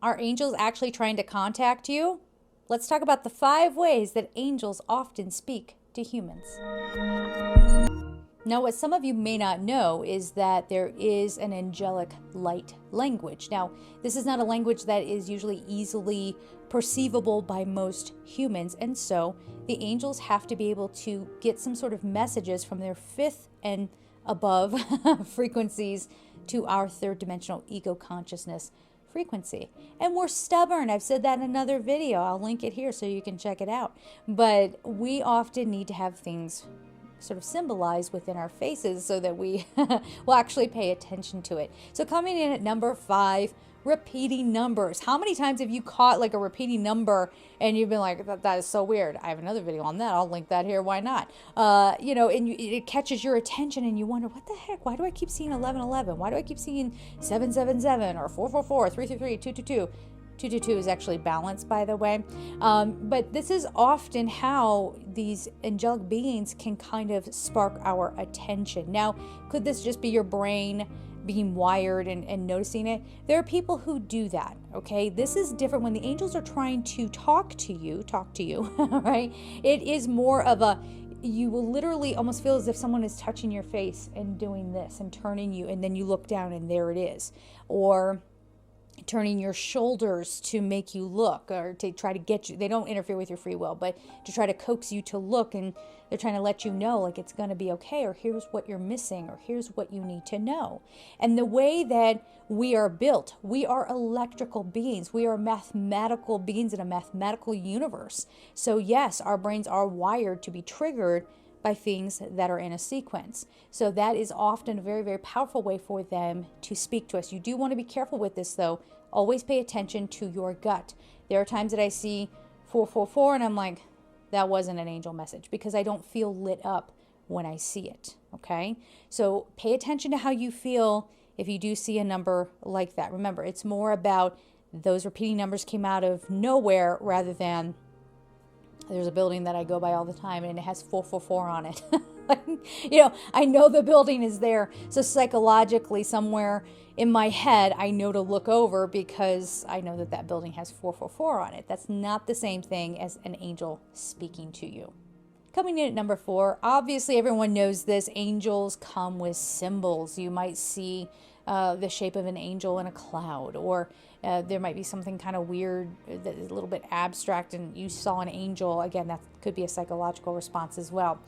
Are angels actually trying to contact you? Let's talk about the 5 ways that angels often speak to humans. Now, what some of you may not know is that there is an angelic light language. Now, this is not a language that is usually easily perceivable by most humans, and so the angels have to be able to get some sort of messages from their 5th and above frequencies to our 3rd dimensional ego consciousness frequency. And we're stubborn. I've said that in another video. I'll link it here so you can check it out. But we often need to have things sort of symbolized within our faces so that we will actually pay attention to it. So coming in at number 5, repeating numbers. How many times have you caught like a repeating number and you've been like, that is so weird? I have another video on that. I'll link that here. Why not? And it catches your attention and you wonder, what the heck? Why do I keep seeing 1111? Why do I keep seeing 777 or 444, 333, 222? 222 is actually balanced, by the way. But this is often how these angelic beings can kind of spark our attention. Now, could this just be your brain being wired and noticing it? There are people who do that, okay? This is different when the angels are trying to talk to you, right? It is more of a, you will literally almost feel as if someone is touching your face and doing this and turning you, and then you look down and there it is. Or turning your shoulders to make you look, or to try to get you, they don't interfere with your free will, but to try to coax you to look, and they're trying to let you know like it's going to be okay, or here's what you're missing, or here's what you need to know. And the way that we are built, we are electrical beings, we are mathematical beings in a mathematical universe. So yes, our brains are wired to be triggered by things that are in a sequence. So that is often a very, very powerful way for them to speak to us. You do want to be careful with this though. Always pay attention to your gut. There are times that I see 444 and I'm like, that wasn't an angel message, because I don't feel lit up when I see it. Okay. So pay attention to how you feel if you do see a number like that. Remember, it's more about those repeating numbers came out of nowhere rather than there's a building that I go by all the time and it has 444 on it. I know the building is there. So psychologically, somewhere in my head, I know to look over because I know that building has 444 on it. That's not the same thing as an angel speaking to you. Coming in at number 4, obviously everyone knows this. Angels come with symbols. You might see the shape of an angel in a cloud, or there might be something kind of weird that is a little bit abstract and you saw an angel. Again, that could be a psychological response as well.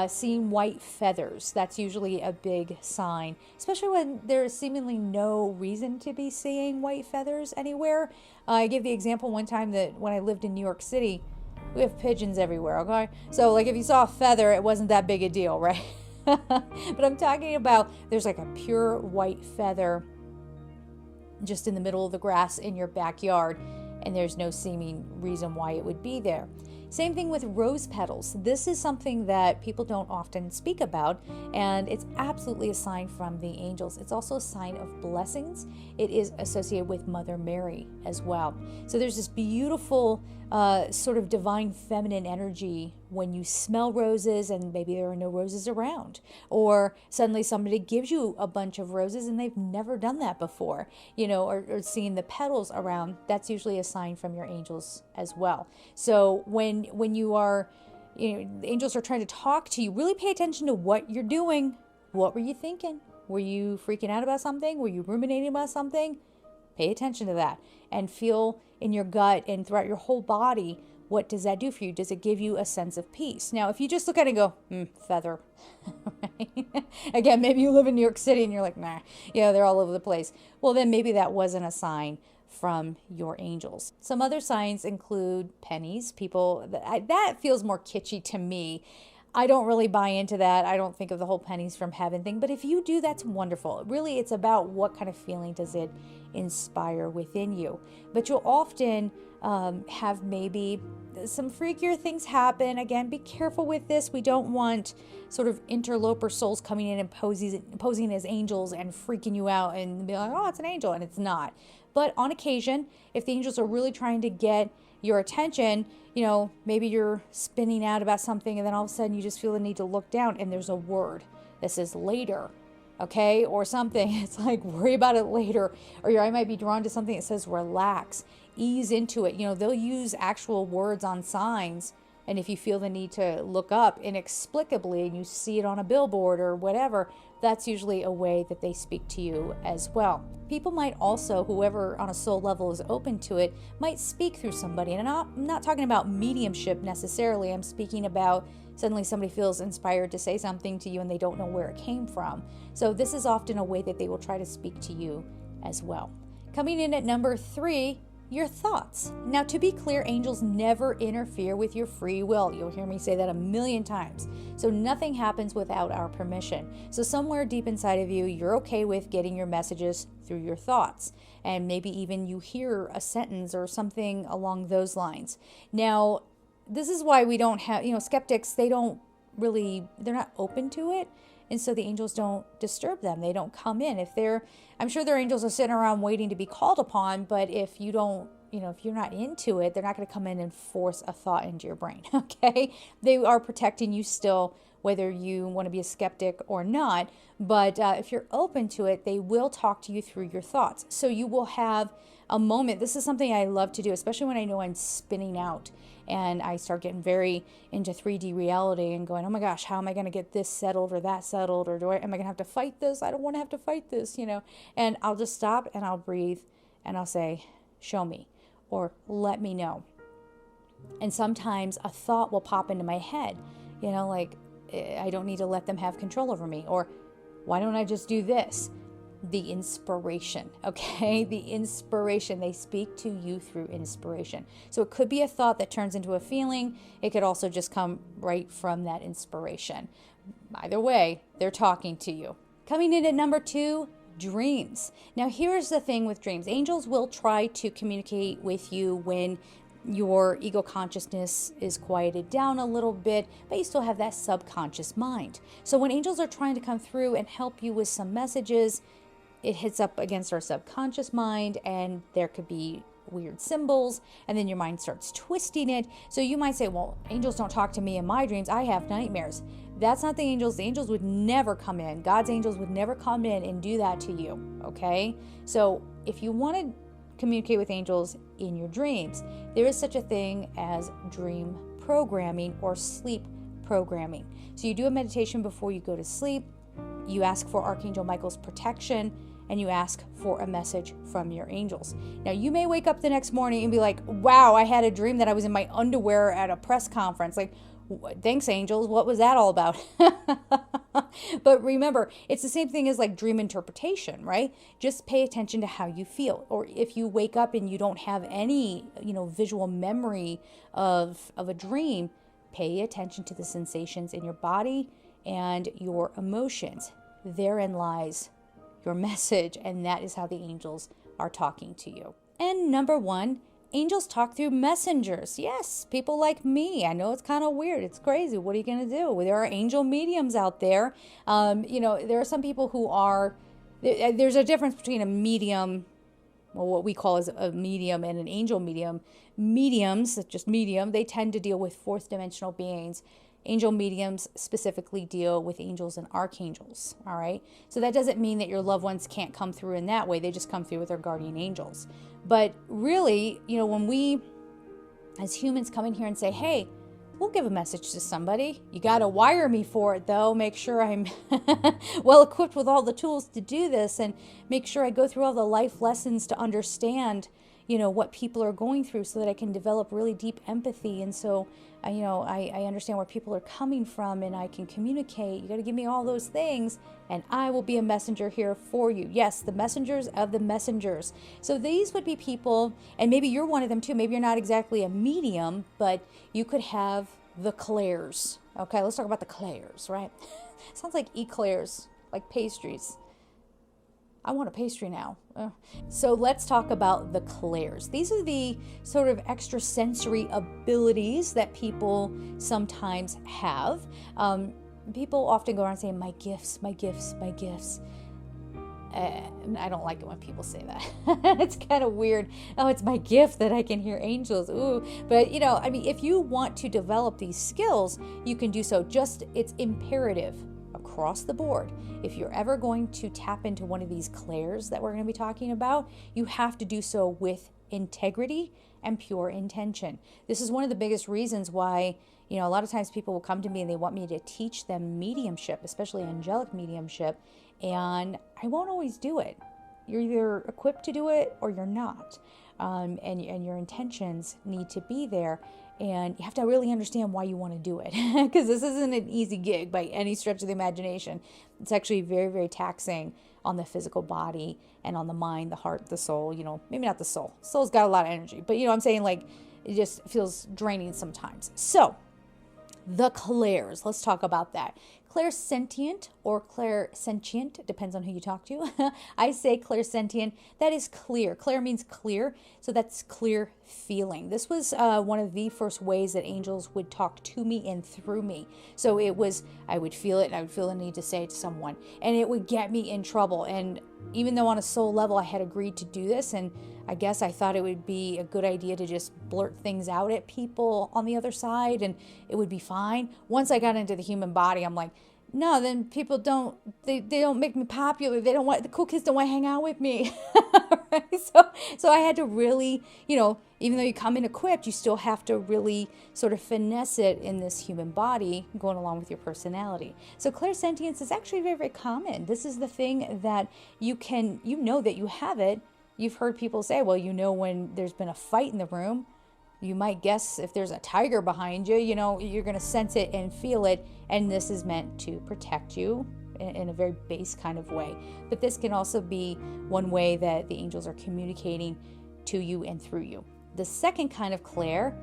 Seeing white feathers, that's usually a big sign, especially when there's seemingly no reason to be seeing white feathers anywhere. I gave the example one time that when I lived in New York City, we have pigeons everywhere, okay? So like if you saw a feather, it wasn't that big a deal, right? But I'm talking about there's like a pure white feather just in the middle of the grass in your backyard, and there's no seeming reason why it would be there. Same thing with rose petals. This is something that people don't often speak about, and it's absolutely a sign from the angels. It's also a sign of blessings. It is associated with Mother Mary as well. So there's this beautiful sort of divine feminine energy when you smell roses and maybe there are no roses around, or suddenly somebody gives you a bunch of roses and they've never done that before, or seeing the petals around. That's usually a sign from your angels as well. So when you are, the angels are trying to talk to you, really pay attention to what you're doing. What were you thinking? Were you freaking out about something? Were you ruminating about something? Pay attention to that and feel in your gut and throughout your whole body, what does that do for you? Does it give you a sense of peace? Now, if you just look at it and go, feather. Again, maybe you live in New York City and you're like, nah, they're all over the place. Well, then maybe that wasn't a sign from your angels. Some other signs include pennies. People, that feels more kitschy to me. I don't really buy into that. I don't think of the whole pennies from heaven thing. But if you do, that's wonderful. Really, it's about what kind of feeling does it inspire within you. But you'll often have maybe some freakier things happen. Again, be careful with this. We don't want sort of interloper souls coming in and posing as angels and freaking you out and be like, oh, it's an angel, and it's not. But on occasion, if the angels are really trying to get your attention, maybe you're spinning out about something and then all of a sudden you just feel the need to look down and there's a word that says later. okay, or something. It's like, worry about it later. Or your eye might be drawn to something that says relax, ease into it. They'll use actual words on signs. And if you feel the need to look up inexplicably and you see it on a billboard or whatever, that's usually a way that they speak to you as well. People might also, whoever on a soul level is open to it, might speak through somebody. And I'm not talking about mediumship necessarily. I'm speaking about suddenly somebody feels inspired to say something to you and they don't know where it came from. So this is often a way that they will try to speak to you as well. Coming in at number 3, your thoughts. Now, to be clear, angels never interfere with your free will. You'll hear me say that a million times. So nothing happens without our permission. So somewhere deep inside of you, you're okay with getting your messages through your thoughts. And maybe even you hear a sentence or something along those lines. Now, this is why we don't have, skeptics, they're not open to it. And so the angels don't disturb them. They don't come in. I'm sure their angels are sitting around waiting to be called upon, but if you don't, if you're not into it, they're not going to come in and force a thought into your brain, okay? They are protecting you still, whether you want to be a skeptic or not. But if you're open to it, they will talk to you through your thoughts. So you will have a moment. This is something I love to do, especially when I know I'm spinning out and I start getting very into 3D reality and going, oh my gosh, how am I going to get this settled or that settled? Or am I going to have to fight this? I don't want to have to fight this, And I'll just stop and I'll breathe and I'll say, show me or let me know. And sometimes a thought will pop into my head, like I don't need to let them have control over me, or why don't I just do this? The inspiration, okay? The inspiration. They speak to you through inspiration. So it could be a thought that turns into a feeling. It could also just come right from that inspiration. Either way, they're talking to you. Coming in at number 2, dreams. Now, here's the thing with dreams. Angels will try to communicate with you when your ego consciousness is quieted down a little bit, but you still have that subconscious mind. So when angels are trying to come through and help you with some messages, it hits up against our subconscious mind, and there could be weird symbols, and then your mind starts twisting it. So you might say, well, angels don't talk to me in my dreams. I have nightmares. That's not the angels. The angels would never come in. God's angels would never come in and do that to you, okay? So if you want to communicate with angels in your dreams, there is such a thing as dream programming or sleep programming. So you do a meditation before you go to sleep. You ask for Archangel Michael's protection, and you ask for a message from your angels. Now, you may wake up the next morning and be like, wow, I had a dream that I was in my underwear at a press conference. Like, thanks, angels. What was that all about? But remember, it's the same thing as like dream interpretation, right? Just pay attention to how you feel. Or if you wake up and you don't have any, visual memory of a dream, pay attention to the sensations in your body and your emotions. Therein lies your message, and that is how the angels are talking to you. And number 1, angels talk through messengers. Yes, people like me. I know it's kind of weird. It's crazy. What are you going to do? There are angel mediums out there. There are some people who are, there's a difference between a medium, well, what we call as a medium, and an angel medium. Mediums, just medium, they tend to deal with fourth dimensional beings. Angel mediums specifically deal with angels and archangels, all right? So that doesn't mean that your loved ones can't come through in that way. They just come through with their guardian angels. But really, when we as humans come in here and say, hey, we'll give a message to somebody. You got to wire me for it, though. Make sure I'm well equipped with all the tools to do this, and make sure I go through all the life lessons to understand what people are going through, so that I can develop really deep empathy. And so, I understand where people are coming from, and I can communicate. You got to give me all those things, and I will be a messenger here for you. Yes, the messengers of the messengers. So these would be people, and maybe you're one of them too. Maybe you're not exactly a medium, but you could have the clairs. Okay, let's talk about the clairs, right? Sounds like eclairs, like pastries. I want a pastry now. So let's talk about the clairs. These are the sort of extrasensory abilities that people sometimes have. People often go around saying, my gifts, my gifts, my gifts. I don't like it when people say that. It's kind of weird. Oh, it's my gift that I can hear angels. Ooh. But, if you want to develop these skills, you can do so. Just, it's imperative, across the board, if you're ever going to tap into one of these clairs that we're going to be talking about, you have to do so with integrity and pure intention. This is one of the biggest reasons why, a lot of times people will come to me and they want me to teach them mediumship, especially angelic mediumship, and I won't always do it. You're either equipped to do it or you're not. And your intentions need to be there. And you have to really understand why you want to do it, because this isn't an easy gig by any stretch of the imagination. It's actually very, very taxing on the physical body and on the mind, the heart, the soul. Maybe not the soul. Soul's got a lot of energy, but I'm saying, like, it just feels draining sometimes. So the clairs, let's talk about that. Clairsentient or clairsentient, depends on who you talk to. I say clairsentient, that is clear. Clair means clear, so that's clear feeling. This was one of the first ways that angels would talk to me and through me. So it was, I would feel it and I would feel the need to say it to someone, and it would get me in trouble. And even though on a soul level I had agreed to do this, and I guess I thought it would be a good idea to just blurt things out at people on the other side and it would be fine. Once I got into the human body, I'm like, no, then people don't make me popular. The cool kids don't want to hang out with me. Right? So I had to really, even though you come in equipped, you still have to really sort of finesse it in this human body going along with your personality. So clairsentience is actually very, very common. This is the thing that that you have it. You've heard people say, well, when there's been a fight in the room, you might guess if there's a tiger behind you, you're going to sense it and feel it. And this is meant to protect you in a very base kind of way. But this can also be one way that the angels are communicating to you and through you. The second kind of clair,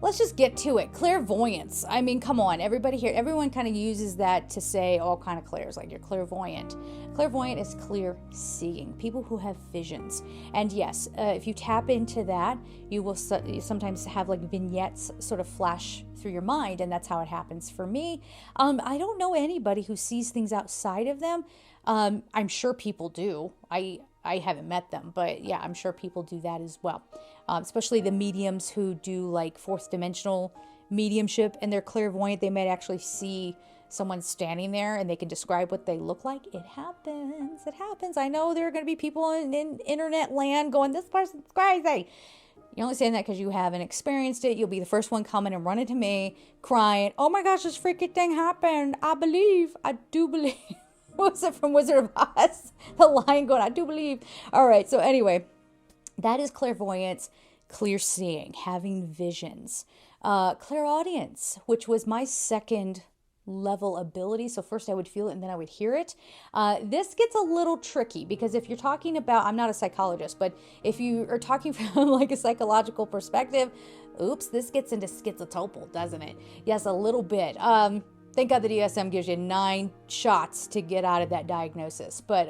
let's just get to it. Clairvoyance. I mean, come on, everyone kind of uses that to say all kind of clairs, like you're clairvoyant. Clairvoyant is clear seeing, people who have visions. And yes, if you tap into that, you will sometimes have like vignettes sort of flash through your mind, and that's how it happens for me. I don't know anybody who sees things outside of them. I'm sure people do. I haven't met them, but yeah, I'm sure people do that as well. Especially the mediums who do like fourth dimensional mediumship and they're clairvoyant. They might actually see someone standing there and they can describe what they look like. It happens. I know there are going to be people in internet land going, this person's crazy. You're only saying that because you haven't experienced it. You'll be the first one coming and running to me crying, oh my gosh, this freaking thing happened. I do believe. Was it from Wizard of Oz? The lion going, I do believe. All right. So anyway, that is clairvoyance, clear seeing, having visions. Clairaudience, which was my second level ability. So first I would feel it and then I would hear it. This gets a little tricky because if you're talking about, I'm not a psychologist, but if you are talking from like a psychological perspective, this gets into schizotopal, doesn't it? Yes, a little bit. Thank God the DSM gives you 9 shots to get out of that diagnosis. But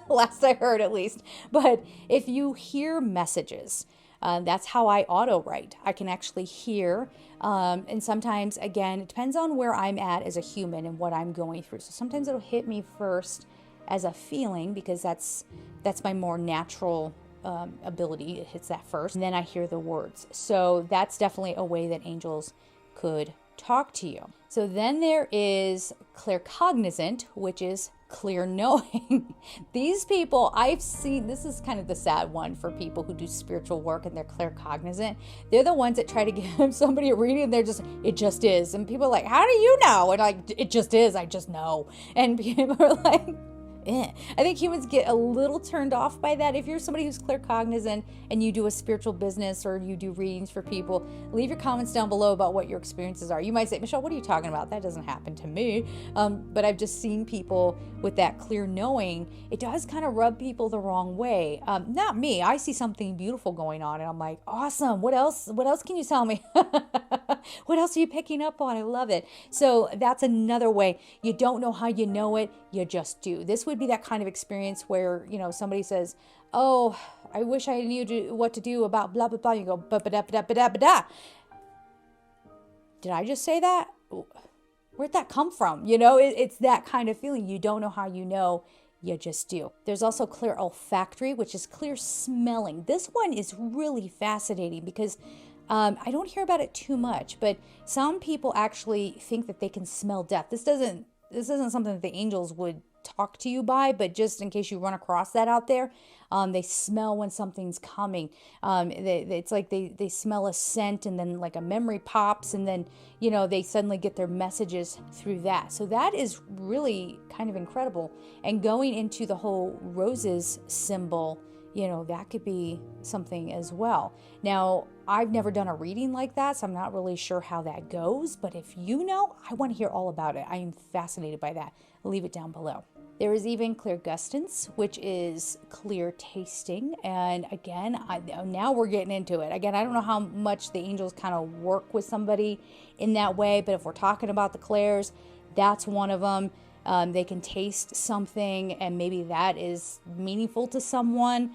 last I heard at least. But if you hear messages, that's how I auto write. I can actually hear. And sometimes, again, it depends on where I'm at as a human and what I'm going through. So sometimes it'll hit me first as a feeling because that's my more natural ability. It hits that first. And then I hear the words. So that's definitely a way that angels could talk to you. So then there is claircognizant, which is clear knowing. These people I've seen, this is kind of the sad one for people who do spiritual work and they're claircognizant. They're the ones that try to give somebody a reading and it just is. And people are like, how do you know? And like, it just is, I just know. And people are like, I think humans get a little turned off by that. If you're somebody who's claircognizant and you do a spiritual business or you do readings for people, leave your comments down below about what your experiences are. You might say, Michelle, what are you talking about? That doesn't happen to me. But I've just seen people with that clear knowing. It does kind of rub people the wrong way. Not me. I see something beautiful going on and I'm like, awesome. What else can you tell me? What else are you picking up on? I love it. So that's another way. You don't know how you know it. You just do. This would be that kind of experience where, somebody says, oh, I wish I knew what to do about blah, blah, blah. You go, ba-ba-da-ba-da-ba-da-ba-da. Did I just say that? Where'd that come from? It's that kind of feeling. You don't know how you know. You just do. There's also clear olfactory, which is clear smelling. This one is really fascinating because I don't hear about it too much, but some people actually think that they can smell death. This doesn't this isn't something that the angels would talk to you by, but just in case you run across that out there, they smell when something's coming. It's like they smell a scent, and then like a memory pops, and then, they suddenly get their messages through that. So that is really kind of incredible. And going into the whole roses symbol, that could be something as well. Now, I've never done a reading like that, so I'm not really sure how that goes. But if you know, I want to hear all about it. I am fascinated by that. Leave it down below. There is even clairgustance, which is clear tasting. And again, now we're getting into it. Again, I don't know how much the angels kind of work with somebody in that way, but if we're talking about the clairs, that's one of them. They can taste something, and maybe that is meaningful to someone.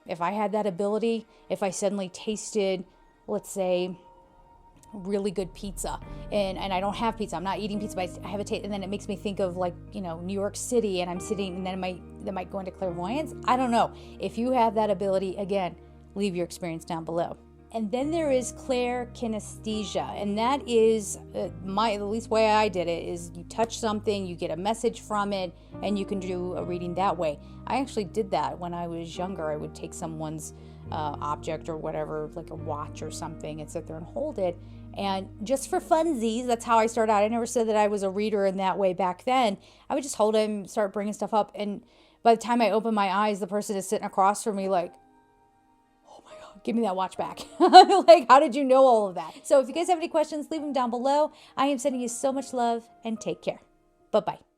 If I had that ability, if I suddenly tasted, let's say, really good pizza, and I don't have pizza, I'm not eating pizza, but I have a taste, and then it makes me think of like, New York City, and I'm sitting, and then that might go into clairvoyance. I don't know. If you have that ability, again, leave your experience down below. And then there is clairkinesthesia, and that is the least way I did it is you touch something, you get a message from it, and you can do a reading that way. I actually did that when I was younger. I would take someone's object or whatever, like a watch or something, and sit there and hold it. And just for funsies, that's how I started out. I never said that I was a reader in that way back then. I would just hold it and start bringing stuff up. And by the time I open my eyes, the person is sitting across from me like, give me that watch back. Like, how did you know all of that? So if you guys have any questions, leave them down below. I am sending you so much love, and take care. Bye-bye.